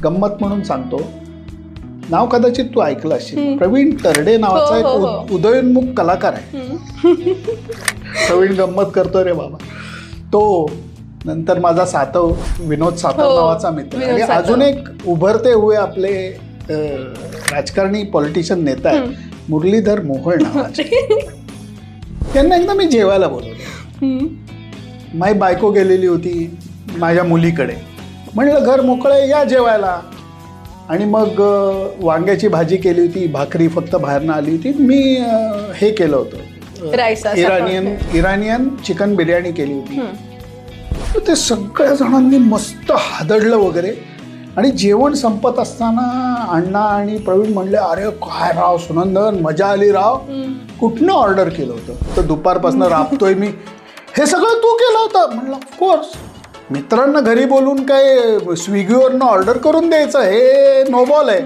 गंमत म्हणून सांगतो, नाव कदाचित तू ऐकलं असेल, प्रवीण तरडे नावाचा एक उदयोन्मुख कलाकार आहे. प्रवीण गंमत करतो रे बाबा. तो नंतर माझा सातव, विनोद सातव नावाचा मित्र, आणि अजून एक उभरते हुए आपले राजकारणी पॉलिटिशियन नेता आहेत मुरलीधर मोहोळ नावाचे. त्यांना एकदा मी जेवायला बोलवलं. माझी बायको गेलेली होती माझ्या मुलीकडे. म्हणलं घर मोकळं आहे, या जेवायला. आणि मग वांग्याची भाजी केली होती, भाकरी फक्त बाहेरनं आली होती. मी हे केलं होतं, इराणियन चिकन बिर्याणी केली होती. तर ते सगळ्या जणांनी मस्त हादडलं वगैरे. आणि जेवण संपत असताना अण्णा आणि प्रवीण म्हणले, अरे काय राव सुनंदन, मजा आली राव, कुठनं ऑर्डर केलं होतं? तर दुपारपासून राबतोय मी, हे सगळं तू केलं होतं? म्हणलं ऑफकोर्स, मित्रांना घरी बोलून काय स्विगीवरनं ऑर्डर करून द्यायचं, हे नो बॉल आहे.